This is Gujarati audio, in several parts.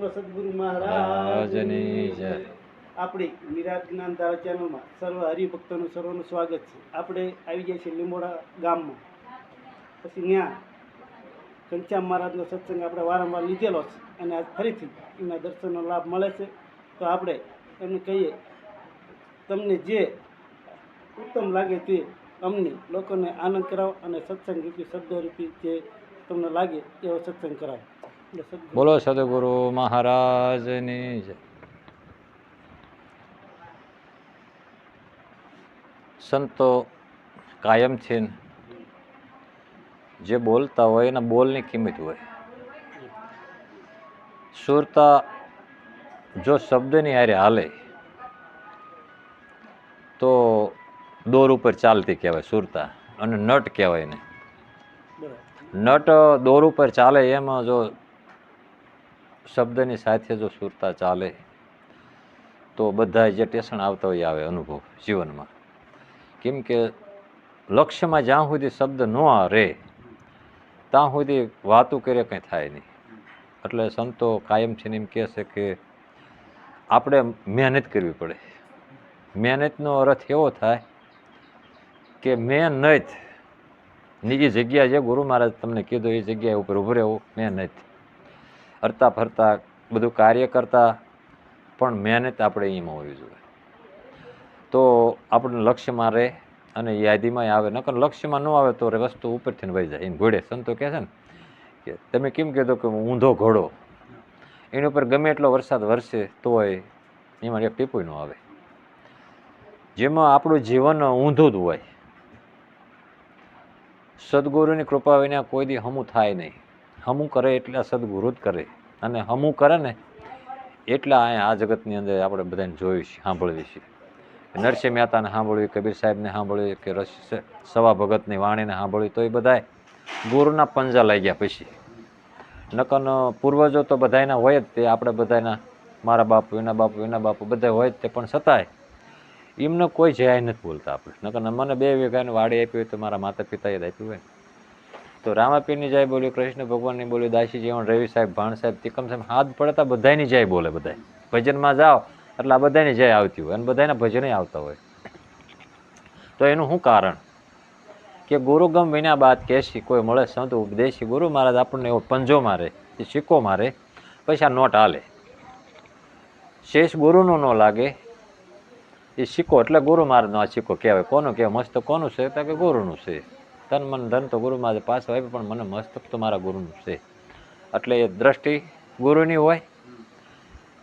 બોલો સદગુરુ મહારાજની જય. આપણી નિરાત જ્ઞાન ધારા ચેનલમાં સર્વ હરિભક્તોનું સર્વનું સ્વાગત છે. આપણે આવી ગયા છીએ લીંબોડા ગામમાં. પછી ત્યાં ઘનશ્યામ મહારાજનો સત્સંગ આપણે વારંવાર લીધેલો છે અને આજ ફરીથી એમના દર્શનનો લાભ મળે છે. તો આપણે એમને કહીએ, તમને જે ઉત્તમ લાગે તે અમને લોકોને આનંદ કરાવો અને સત્સંગ રૂપી શબ્દો રૂપી જે તમને લાગે એવો સત્સંગ કરાવો. બોલો સદગુરુ મહારાજની જય. સંતો કાયમથી જે બોલતા હોય એના બોલની કિંમત હોય. સુરતા જો શબ્દની હારે હાલે તો દોર ઉપર ચાલતી કહેવાય સુરતા, અને નટ કહેવાય ને. નટ દોર ઉપર ચાલે એમાં જો શબ્દની સાથે જો સુરતા ચાલે તો બધા જે ટેશન આવતા હોય આવે અનુભવ જીવનમાં. કેમ કે લક્ષ્યમાં જ્યાં સુધી શબ્દ ન રહે ત્યાં સુધી વાતું કરે કંઈ થાય નહીં. એટલે સંતો કાયમથી એમ કહે છે કે આપણે મહેનત કરવી પડે. મહેનતનો અર્થ એવો થાય કે મહેનત ની એ જગ્યા જે ગુરુ મહારાજ તમને કીધું એ જગ્યા ઉપર ઉભું રહેવું. મહેનત હરતા ફરતા બધું કાર્ય કરતા પણ મહેનત આપણે એમાં હોવી જોઈએ. તો આપણને લક્ષ્યમાં રહે અને યાદીમાં આવે. નકર લક્ષ્યમાં ન આવે તો વસ્તુ ઉપરથી વહી જાય. એને ઘોડે સંતો કહે છે ને કે તમે કેમ કીધું કે ઊંધો ઘોડો, એની ઉપર ગમે એટલો વરસાદ વરસે તોય એમાં એક ટીપું ન આવે. જેમાં આપણું જીવન ઊંધું જ હોય. સદગુરુની કૃપા વિના કોઈ દી હમું થાય નહીં. હમું કરે એટલે સદગુરુ જ કરે, અને હમું કરે ને એટલા અહીંયા આ જગતની અંદર આપણે બધાને જોયું છે, સાંભળવી છે. નરસિંહ મહેતાને સાંભળ્યું, કબીર સાહેબને સાંભળ્યું, કે સવા ભગતની વાણીને સાંભળ્યું, તો એ બધા ગુરુના પંજા લાગ્યા પછી. નકર પૂર્વજો તો બધાના હોય જ તે, આપણે બધાના મારા બાપુ, એના બાપુ, એના બાપુ બધા હોય જ તે, પણ છતાંય એમને કોઈ જયા નથી બોલતા આપણે. નકર મને 2 વીઘાની વાડી આપી હોય તો મારા માતા પિતાએ જ આપ્યું હોય. તો રામાપીરની જાય બોલ્યું, કૃષ્ણ ભગવાનની બોલ્યું, દાસી જીવન, રવિ સાહેબ, ભાણ સાહેબ, તિકમ સાહેબ, હાથ પડતા બધાની જાય બોલે. બધા ભજનમાં જાઓ એટલે આ બધાની જાય આવતી હોય, અને બધાના ભજને આવતા હોય. તો એનું શું કારણ? કે ગુરુગમ વિના બાત કેસી, કોઈ મળે સંત ઉપદેશી. ગુરુ મહારાજ આપણને એવો પંજો મારે, એ સિક્કો મારે, પછી આ નોટ હાલે. શેષ ગુરુનું ન લાગે, એ સિક્કો એટલે ગુરુ મહારાજનો આ સિક્કો કહેવાય. કોનો કહેવાય? મસ્તક કોનું છે? તો કે ગુરુનું છે. તન મન ધન તો ગુરુ મહારાજ પાછો આપ્યો, પણ મને મસ્તક તો મારા ગુરુનું છે. એટલે એ દ્રષ્ટિ ગુરુની હોય,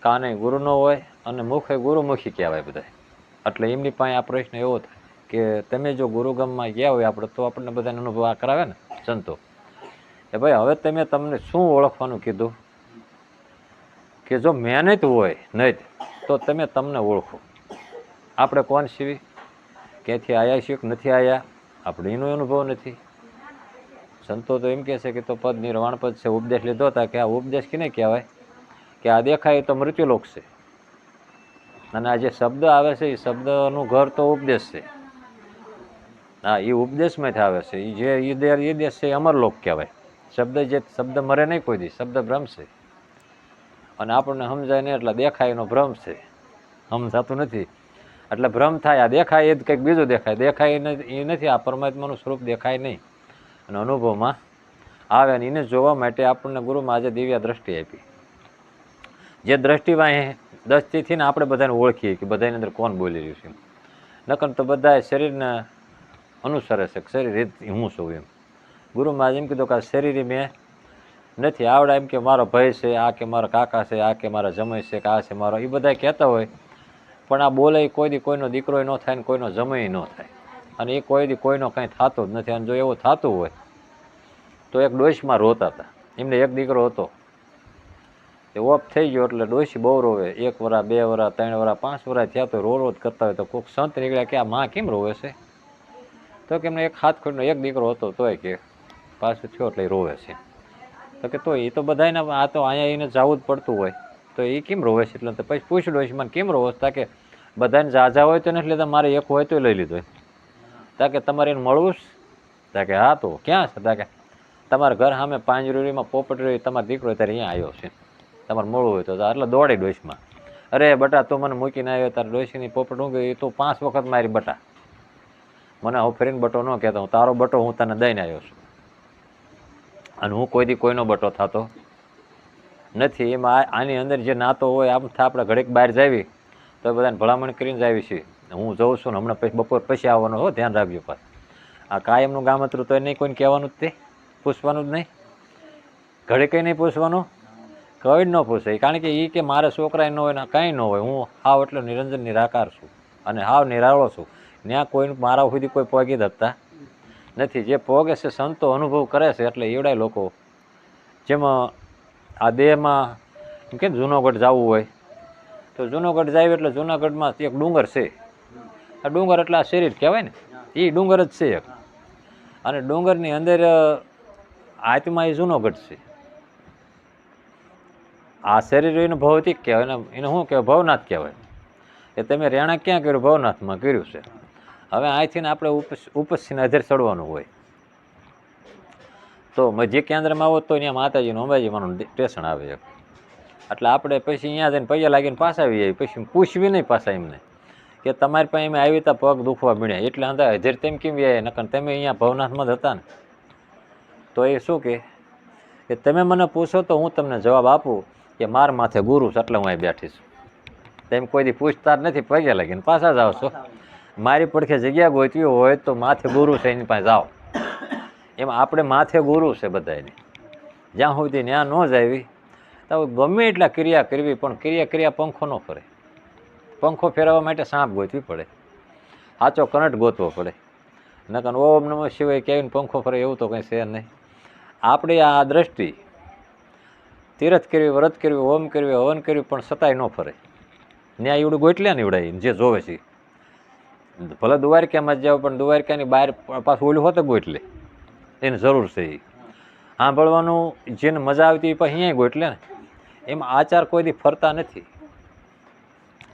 કાને ગુરુનો હોય, અને મુખે ગુરુમુખી કહેવાય બધા. એટલે એમની પાસે આ પ્રશ્ન એવો થાય કે તમે જો ગુરુગમમાં ગયા હોય આપણે, તો આપણને બધાને અનુભવ આ કરાવે ને સંતો, કે ભાઈ હવે તમને શું ઓળખવાનું કીધું? કે જો મહેનત હોય નહીં તો તમને ઓળખો. આપણે કોણ છીએ, ક્યાંથી આવ્યા છીએ કે નથી આવ્યા, આપણે એનો અનુભવ નથી. સંતો તો એમ કહે છે કે તો પદ નિર્વાણ પદ છે, ઉપદેશ લીધો હતા. કે આ ઉપદેશ કેને કહેવાય? કે આ દેખાય તો મૃત્યુલોક છે, અને આ જે શબ્દ આવે છે એ શબ્દનું ઘર તો ઉપદેશ છે. હા, એ ઉપદેશમાંથી આવે છે. એ જે દેશ છે એ અમરલોક કહેવાય. શબ્દ મરે નહીં કોઈ દી. શબ્દ ભ્રમ છે, અને આપણને સમજાય નહીં એટલે દેખાય એનો ભ્રમ છે, સમજાતું નથી એટલે ભ્રમ થાય. આ દેખાય એ જ કંઈક બીજું દેખાય. દેખાય એ નથી, આ પરમાત્માનું સ્વરૂપ દેખાય નહીં, અને અનુભવમાં આવે. ને એને જોવા માટે આપણને ગુરુમાં આજે દિવ્ય દ્રષ્ટિ આપી. જે દ્રષ્ટિમાં 10 થી ને આપણે બધાને ઓળખીએ કે બધાની અંદર કોણ બોલી રહ્યું છે. નકર તો બધા શરીરને અનુસરે છે, શરીર રીત હું છું એમ. ગુરુ મહારાજ એમ કીધું કે આ શરીર મેં નથી આવડા. એમ કે મારો ભાઈ છે, આ કે મારા કાકા છે, આ કે મારા જમાઈ છે, કે આ છે મારો, એ બધા કહેતા હોય. પણ આ બોલે કોઈ દી કોઈનો દીકરો ન થાય ને કોઈનો જમાઈ ન થાય, અને એ કોઈ દી કોઈનો કંઈ થતો જ નથી. અને જો એવું થતું હોય તો એક ડોશમાં રોતા હતા. એમને એક દીકરો હતો, એ ઓફ થઈ ગયો એટલે ડોશી બહુ રોવે. 1 વર્ષ, 2 વર્ષ, 3 વર્ષ, 5 વર્ષ થયા તો રો કરતા હોય. તો કોઈક સંત નીકળ્યા કે આ માં કેમ રોવે છે? તો કે એમને 1 હાથ ખોટનો 1 દીકરો હતો, તોય કે પાછું થયો એટલે રોવે છે. તો કે તો એ તો બધાને આ તો અહીંયા એને જવું જ પડતું હોય, તો એ કેમ રોવે છે? એટલે પછી પૂછ્યું ડોશીમાં કેમ રોવે છે? કે બધાને જાજા હોય તો નથી લેતા, મારે 1 હોય તો લઈ લીધો. તા કે તમારે એને મળવું છે? તા કે હા. તો ક્યાં છે? તા કે તમારા ઘર સામે પાંજરોમાં પોપટ રહ્યો, તમારો દીકરો ત્યારે અહીંયા આવ્યો છે. તમારે મળવું હોય તો એટલે દોડી ડોશમાં, અરે બટા તું મને મૂકીને આવ્યો તારે ડોશીની પોપટ હું ગઈ, તું 5 વખત મારી બટા, મને હું ફરીને બટો ન કહેતો, હું તારો બટો હું તને દઈને આવ્યો છું, અને હું કોઈ દી કોઈનો બટો થતો નથી. એમાં આની અંદર જે નાતો હોય આમ આપણે ઘડીક બહાર જાવી તો બધાને ભલામણ કરીને જ આવી છીએ. હું જઉં છું ને હમણાં પછી બપોર પછી આવવાનો હો, ધ્યાન રાખજો. પાછ આ કાયમનું ગામ હતું તો નહીં કોઈને કહેવાનું જ તે, પૂછવાનું જ નહીં, ઘડીક નહીં પૂછવાનું, કઈ જ ન પૂછે. કારણ કે એ કે મારે છોકરા ન હોય ને કાંઈ ન હોય, હું હાવ એટલો નિરંજન નિરાકાર છું અને હાવ નિરાળો છું. ત્યાં કોઈ મારા સુધી કોઈ પગી ધકતા નથી. જે પોગે છે સંતો અનુભવ કરે છે. એટલે એવડાય લોકો જેમાં આ દેહમાં એમ કે જૂનાગઢ જવું હોય તો જૂનાગઢ જાય એટલે જૂનાગઢમાં એક ડુંગર છે. આ ડુંગર એટલે આ શરીર કહેવાય ને, એ ડુંગર જ છે એક. અને ડુંગરની અંદર આત્મા એ જૂનાગઢ છે. આ શરીર એનું ભૌતિક કહેવાય, એને શું કહેવાય, ભવનાથ કહેવાય. એ તમે રહેણાંક ક્યાં કર્યું? ભવનાથમાં કર્યું છે. હવે અહીંથી ને આપણે ઉપસ્થિને અધેર ચડવાનું હોય તો મધ્ય કેન્દ્રમાં આવો તો અહીંયા માતાજીનું અંબાજીમાંનું સ્ટેશન આવે. એટલે આપણે પછી અહીંયા જઈને પૈયા લાગીને પાછા આવી જાય. પછી પૂછવી નહીં પાછા એમને કે તમારી પાસે એમ આવી તા પગ દુખવા મળ્યા એટલે અંદર અધેર તેમ કેમ આવ્યા? નકર તમે અહીંયા ભવનાથમાં જ હતા ને. તો એ શું કે તમે મને પૂછો તો હું તમને જવાબ આપું કે માર માથે ગુરુ છે એટલે હું અહીં બેઠી છું. તેમ કોઈ દી પૂછતા જ નથી, પગે લાગીને પાછા જાઓ છો. મારી પડખે જગ્યા ગોતવી હોય તો માથે ગુરુ છે એની પાસે જાઓ. એમ આપણે માથે ગુરુ છે બધાને. જ્યાં સુધી ત્યાં ન જાવી તો ગમે એટલા ક્રિયા કરવી પણ ક્રિયા પંખો ન ફરે. પંખો ફેરવવા માટે સાપ ગોતવી પડે, સાચો કરંટ ગોતવો પડે. નકર ઓમ નમઃ શિવાય કહેવીને પંખો ફરે એવું તો કંઈ છે નહીં. આપણે આ દ્રષ્ટિ તીરથ કરવી, વ્રત કરવી, હોમ કરવી, હવન કરવી પણ છતાંય ન ફરે. ન્યાય એવડું ગોટલ્યા ને એવડાય જે જોવે છે. ભલે દ્વારકામાં જ જાવ પણ દ્વારકાની બહાર પાછું ઓલું હોત ગોટલે, એની જરૂર છે. એ સાંભળવાનું જેને મજા આવતી એ પછી અહીંયા ગોટલે ને. એમાં આચાર કોઈ દી ફરતા નથી,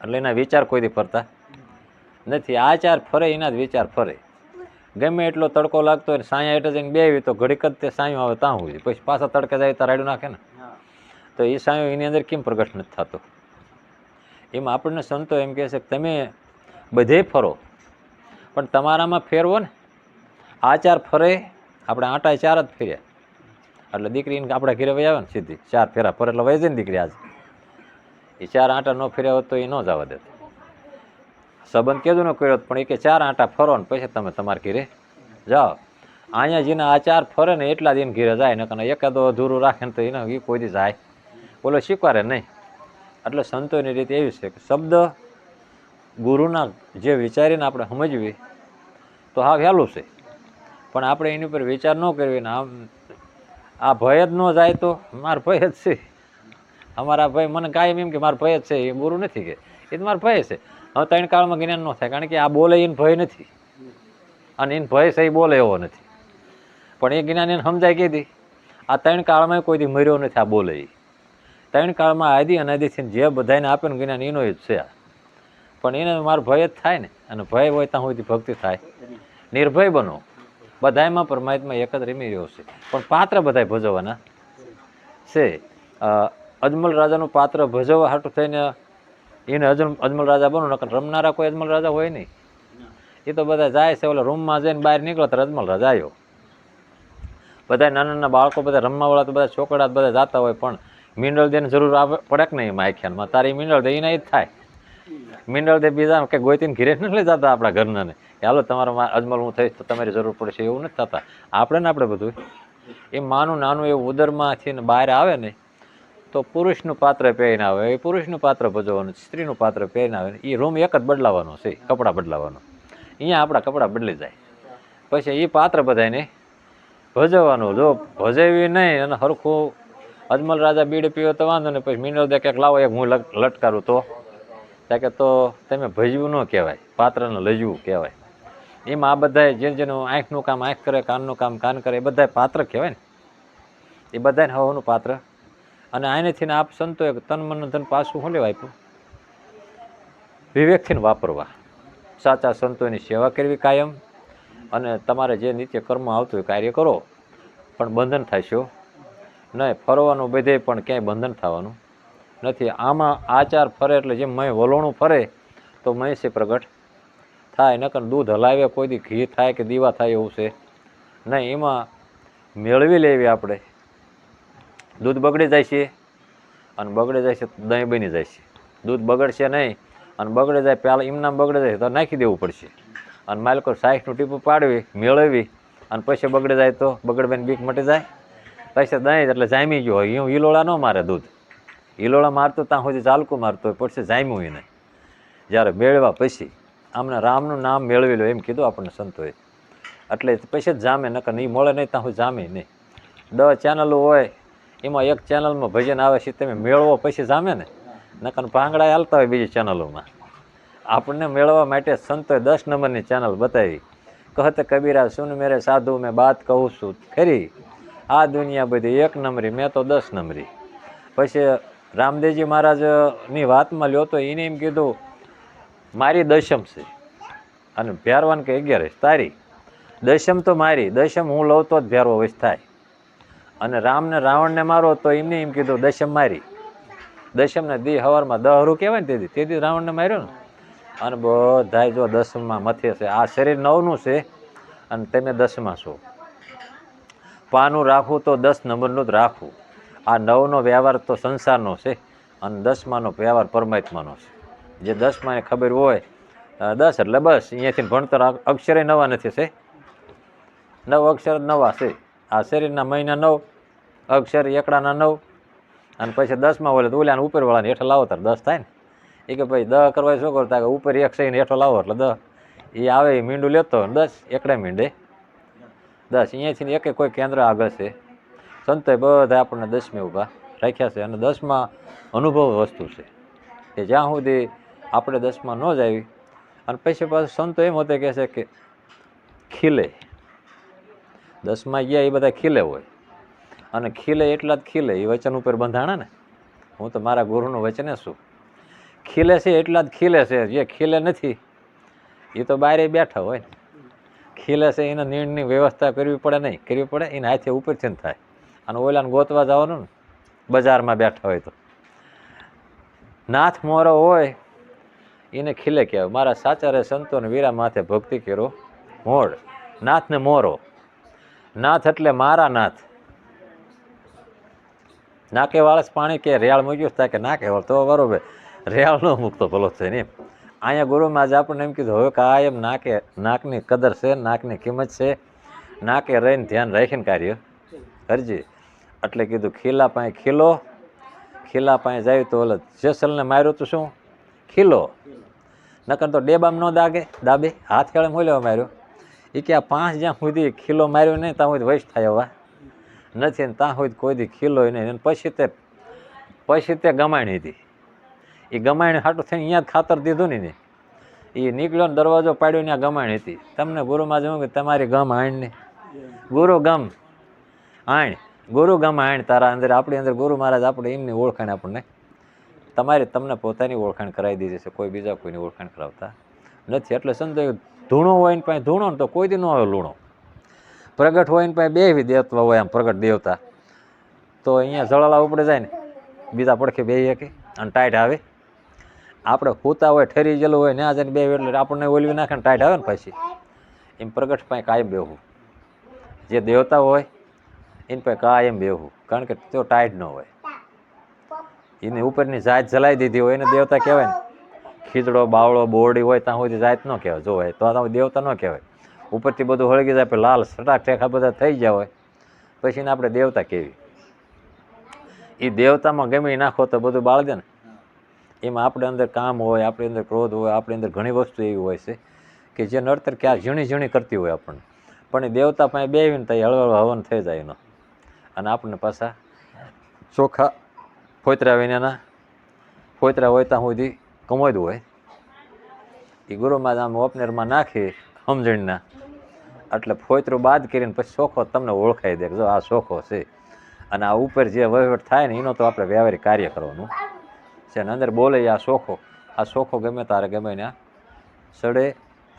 એટલે એના વિચાર કોઈ દી ફરતા નથી. આચાર ફરે એના જ વિચાર ફરે. ગમે એટલો તડકો લાગતો હોય સાયા હેઠળ જઈને બેવી તો ઘડીક જ તે સાયું આવે ત્યાં હોય, પછી પાછા તડકે જાય તો રાડ્યું નાખે ને. તો એ સાયું એની અંદર કેમ પ્રગટ નથી થતો? એમાં આપણને સંતો એમ કહે છે કે તમે બધે ફરો પણ તમારામાં ફેરવો ને. આચાર ફરે, આપણે આટા 4 જ ફેર્યા એટલે દીકરીને આપણા ઘરે વહી આવે ને સીધી 4 ફેરા ફરે એટલે વહી જાય ને દીકરી. આજે એ 4 આંટા ન ફેર્યા હોત તો એ ન જવા દે. સંબંધ કેદું ન કર્યો પણ એ કે 4 આંટા ફરો ને પછી તમે તમારા ઘરે જાઓ. અહીંયા જેને આ 4 ફરે ને એટલા દિન ઘરે જાય ને, કારણ એકાદો અધૂરું રાખે ને તો એને એ કોઈ દી જાય બોલો સ્વીકારે નહીં. એટલે સંતોની રીતે એવી છે કે શબ્દ ગુરુના જે વિચારીને આપણે સમજવી તો હા વહેલું છે, પણ આપણે એની ઉપર વિચાર ન કરવી ને આમ આ ભય જ ન જાય તો મારા ભય જ છે. અમારા ભય મને કાયમ એમ કે મારા ભય જ છે, એ ગુરુ નથી કે એ તો મારા ભય છે. હવે 3 કાળમાં જ્ઞાન ન થાય કારણ કે આ બોલે એને ભય નથી અને એને ભય છે એ બોલે એવો નથી. પણ એ જ્ઞાન એને સમજાય કીધી આ 3 કાળમાં કોઈ દી મર્યો નથી. આ બોલે એ 3 કાળમાં આદિ અનાદિથી જે બધાને આપે ને જ્ઞાન એનો જ છે. પણ એને મારો ભય જ થાય ને, અને ભય હોય ત્યાં સુધી ભક્તિ થાય. નિર્ભય બનો, બધામાં પરમાત્મા એક જ રમી રહ્યો છે પણ પાત્ર બધા ભજવવાના છે. અજમલ રાજાનું પાત્ર ભજવવા હાટું થઈને એને અજમલ રાજા બનો, નકર રમનારા કોઈ અજમલ રાજા હોય નહીં. એ તો બધા જાય છે ઓલા રૂમમાં જઈને બહાર નીકળો તો અજમલ રાજા આવ્યો. બધા નાના નાના બાળકો બધા રમવાવાળા તો બધા છોકરા બધા જતા હોય પણ મિનરલ દેને જરૂર આવે પડે કે નહીં એમાં આખ્યાનમાં તારી મિનરલ દે એના જ થાય. મિનરલ દે બીજા કે ગોતીને ઘીરે નથી લઈ જતા આપણા ઘરના ને કે હાલો તમારા અજમલ હું થઈશ તો તમારી જરૂર પડશે, એવું નથી થતા. આપણે ને આપણે બધું એ માનું નાનું એવું ઉદરમાંથી ને બહાર આવે ને તો પુરુષનું પાત્ર પહેરીને આવે, એ પુરુષનું પાત્ર ભજવવાનું, સ્ત્રીનું પાત્ર પહેરીને આવે. એ રૂમ એક જ બદલાવાનો છે, કપડાં બદલાવાનો. અહીંયા આપણા કપડાં બદલી જાય પછી એ પાત્ર બધાને ભજવવાનું. જો ભજવી નહીં અને હરખું અજમલ રાજા બીડી પીવો તો વાંધો ને, પછી મિનરલ દે ક્યાંક લાવો એક હું લટકારું તો કે તો તમે ભજવું ન કહેવાય, પાત્રને લજવું કહેવાય. એમાં આ બધા જેનું આંખનું કામ આંખ કરે, કાનનું કામ કાન કરે, એ બધા પાત્ર કહેવાય ને. એ બધાને હવાનું પાત્ર. અને આનેથી આપ સંતો એક તન મન ધન પાછું શું લેવા આપ્યું? વિવેકથી વાપરવા. સાચા સંતોની સેવા કરવી કાયમ, અને તમારે જે નિત્ય કર્મ આવતું હોય કાર્ય કરો પણ બંધન થશો નહીં. ફરવાનું બધે પણ ક્યાંય બંધન થવાનું નથી. આમાં આચાર ફરે એટલે જેમ મય વલોણું ફરે તો મહીસે પ્રગટ થાય. નકર દૂધ હલાવે કોઈ દી ઘી થાય કે દીવા થાય એવું છે નહીં. એમાં મેળવી લેવી આપણે. દૂધ બગડી જાય છે અને બગડી જાય છે દહીં બની જાય છે. દૂધ બગડશે નહીં અને બગડી જાય પહેલાં એમનામ બગડી જાય તો નાખી દેવું પડશે. અને માલિકો 60નું ટીપું પાડવી મેળવી અને પછી બગડી જાય તો બગડવાની બીક મટી જાય. પછી દહીં એટલે જામી ગયો હોય એવું હિલોળા ન મારે દૂધ. હિલોળા મારતું ત્યાં સુધી ચાલકું મારતો હોય પછી જામ્યું એને. જ્યારે મેળવા પછી આમને રામનું નામ મેળવી લો એમ કીધું આપણને સંતોએ. એટલે પછી જ જામે, નકર એ મળે નહીં ત્યાં સુધી જામે નહીં. 10 ચેનલો હોય એમાં એક ચેનલમાં ભજન આવે છે તમે મેળવો પછી જામે ને. નકર ભાંગડા હાલતા હોય બીજી ચેનલોમાં. આપણને મેળવવા માટે સંતોએ 10 નંબરની ચેનલ બતાવી. કહત કબીરા સુન મેરે સાધુ મેં બાત કહું છું ખરી, આ દુનિયા બધી 1 નંબરી મેં તો 10 નંબરી. પછી રામદેવજી મહારાજની વાતમાં લ્યો તો એને એમ કીધું મારી દશમ છે અને ભેરવાન કે 11 તારી. દશમ તો મારી, દશમ હું લઉં તો જ ભેરવો વશ થાય. અને રામને રાવણને મારો તો એમને એમ કીધું દશમ મારી. દશમને દી હવારમાં 10 રૂ કહેવાય ને તેથી રાવણને માર્યો ને. અને બધાય જો 10માં મથે છે. આ શરીર 9નું છે અને તમે 10માં છો. પાનું રાખવું તો 10 નંબરનું જ રાખવું. આ 9નો વ્યવહાર તો સંસારનો છે અને 10માનો વ્યવહાર પરમાત્માનો છે. જે 10માને ખબર હોય 10 એટલે બસ. અહીંયાથી ભણતર અક્ષરે નવા નથી છે. 9 અક્ષર નવા છે. આ શરીરના મહિના 9, અક્ષર એકડાના 9 અને પછી 10માં હોય તો ઓલાને ઉપરવાળાને હેઠળ લાવો ત્યારે 10 થાય ને. એ કે ભાઈ 10 કરવા શું કરતા કે ઉપર 1 સહીને હેઠળ લાવો એટલે 10. એ આવે એ મીંડું લેતો 10 એકડા મીંડે 10. અહીંયાથી એક કોઈ કેન્દ્ર આગળ છે. સંતોએ બધા આપણને 10મે ઊભા રાખ્યા છે અને 10માં અનુભવ વસ્તુ છે કે જ્યાં સુધી આપણે 10માં ન જાવી. અને પછી પાછું સંતો એમ હોતે કહે છે કે ખીલે 10માં ગયા એ બધા ખીલે હોય અને ખીલે એટલા જ ખીલે એ વચન ઉપર બંધાણા ને. હું તો મારા ગુરુનું વચને છું. ખીલે છે એટલા જ ખીલે છે. જે ખીલે નથી એ તો બહાર બેઠા હોય ને. ખીલે છે એના નીણની વ્યવસ્થા કરવી પડે નહીં, કરવી પડે એને હાથે ઉપરથી જ થાય. અને ઓલાને ગોતવા જવાનું ને બજારમાં બેઠા હોય તો. નાથ મોરો હોય એને ખીલે કહેવાય. મારા સાચા રે સંતોને વીરા માથે ભક્તિ કરો મોડ. નાથને મોરો. નાથ એટલે મારા નાથ. નાકે વાળસ પાણી કે રેળ મૂક્યું થાય કે નાકે વાળ તો બરોબર. રેળ ન મૂકતો ભલો છે ને. અહીંયા ગુરુમાં જ આપણને એમ કીધું હવે કાયમ નાકની કદર છે, નાકની કિંમત છે. નાકે રહીને ધ્યાન રાખીને કાર્ય કરજે. એટલે કીધું ખીલા પાસે ખીલો. ખીલા પાસે જાય તો ઓલા જેસલને માર્યો તો શું ખીલો. નકર તો ડેબામ ન દાબે હાથ ખેળે મોલ્યો માર્યો. એ કે આ 5 જ્યાં સુધી ખીલો માર્યો નહીં ત્યાં સુધી વૈશ થાય હવા નથી ને ત્યાં સુધી કોઈ દી ખીલો નહીં. પછી તે ગમાણી હતી. એ ગમાણી હાટું થઈને અહીંયા જ ખાતર દીધું ને. એ નીકળ્યો ને દરવાજો પાડ્યો ત્યાં ગમાણી હતી. તમને ગુરુમાં જોઉં કે તમારી ગમ આણ ને ગુરુ ગમ આણ, ગુરુ ગમ આણ તારા અંદર આપણી અંદર ગુરુ મહારાજ આપણે એમની ઓળખાણ આપણને તમને પોતાની ઓળખાણ કરાવી દીધી છે. કોઈ બીજા કોઈની ઓળખાણ કરાવતા નથી. એટલે સંતો ધૂણો હોય ને પાસે ધૂણો ને તો કોઈ દી ન આવે લૂણો. પ્રગટ હોય ને પાસે 2 દેવતા હોય આમ પ્રગટ દેવતા તો અહીંયા જળાલા ઉપડે જાય ને બીજા પડખે 2 કે અને ટાઈટ આવે. આપણે હોતા હોય ઠરી ગયેલું હોય ને આ જઈને 2 એટલે આપણને ઓલવી નાખે ને ટાઈટ આવે ને પછી. એમ પ્રગટ પાસે કાયમ બેહવું. જે દેવતા હોય એને પાસે કાયમ બેહવું. કારણ કે તેઓ ટાઈટ ન હોય. એની ઉપરની જાત જલાઈ દીધી હોય એને દેવતા કહેવાય ને. ખીચડો બાવળો બોરડી હોય ત્યાં સુધી જાત ન કહેવાય. જો હોય તો દેવતા ન કહેવાય. ઉપરથી બધું હળગી જાય લાલ સટાક ઠેકા બધા થઈ ગયા હોય પછી એને આપણે દેવતા કહેવી. એ દેવતામાં ગમે નાખો તો બધું બાળ દે ને. એમાં આપણે અંદર કામ હોય, આપણી અંદર ક્રોધ હોય, આપણી અંદર ઘણી વસ્તુ એવી હોય છે કે જે નડતર ક્યાં ઝીણી ઝીણી કરતી હોય આપણને. પણ એ દેવતા પાસે બેવીને તો હળવળ હવન થઈ જાય એનો. અને આપણને પાછા ચોખ્ખા ફોતરા વિનાના ફોતરા હોય ત્યાં સુધી કમોદ હોય. એ ગુરુમાં આમ ઓપનરમાં નાખી સમજણના એટલે ફોતરું બાદ કરીને પછી ચોખ્ખો તમને ઓળખાઈ દે જો આ ચોખ્ખો છે. અને આ ઉપર જે વહીવટ થાય ને એનો તો આપણે વ્યવહારિક કાર્ય કરવાનું છે. અને અંદર બોલે આ ચોખ્ખો ગમે તારે ગમે ને સડે.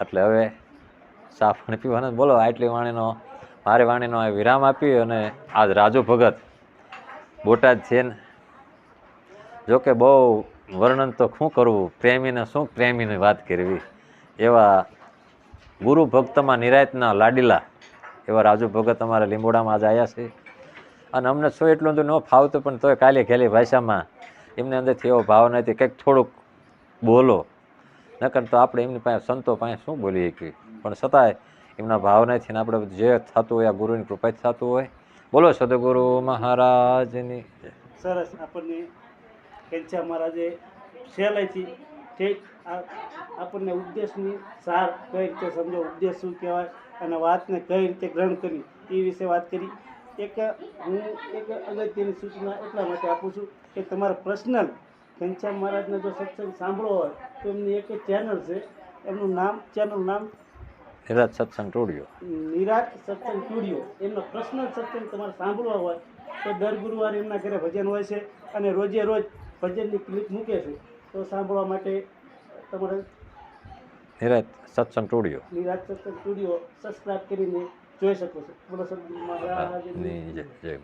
એટલે હવે સાફ પાણી પીવાના બોલો. આટલી વાણીનો મારી વાણીનો વિરામ આપી અને આજ રાજુ ભગત બોટાદ છે ને જોકે બહુ વર્ણન તો શું કરવું, પ્રેમીને શું પ્રેમીની વાત કરવી. એવા ગુરુ ભક્તમાં નિરાયતના લાડીલા એવા રાજુ ભગત અમારા લીંબોડામાં આજે આવ્યા છે. અને અમને શું એટલું બધું ન ફાવતું, પણ તોય કાલી ખેલી ભાષામાં એમને અંદરથી એવો ભાવ નથી કંઈક થોડુંક બોલો, નકર તો આપણે એમની પાસે સંતો પાસે શું બોલી શકીએ. પણ છતાંય એમના ભાવનાથી ને આપણે જે થતું હોય આ ગુરુની કૃપાથી થતું હોય. બોલો સદગુરુ મહારાજની જય. સરસ. આપણને ઘનશ્યામ મહારાજે સહેલાઈથી ઠીક આપણને ઉપદેશની સાર કઈ રીતે સમજો, ઉપદેશ શું કહેવાય અને વાતને કઈ રીતે ગ્રહણ કરવી એ વિશે વાત કરી. હું એક અગત્યની સૂચના એટલા માટે આપું છું કે તમારે પર્સનલ ઘનશ્યામ મહારાજનો જો સત્સંગ સાંભળવો હોય તો એમની એક ચેનલ છે, એમનું નામ, ચેનલનું નામ નિરાજ સત્સંગ સ્ટુડિયો. નિરાજ સત્સંગ સ્ટુડિયો. એમનો પર્સનલ સત્સંગ તમારે સાંભળવા હોય તો દર ગુરુવારે એમના ઘરે ભજન હોય છે અને રોજે રોજ ભજનની ક્લિપ મૂકે છે. તો સાંભળવા માટે તમારે નિરાજ સત્સંગ સ્ટુડિયો. નિરાજ સત્સંગ સ્ટુડિયો સબસ્ક્રાઈબ કરીને જોઈ શકો છો. બોલો સદગુરુ મહારાજ જય જય.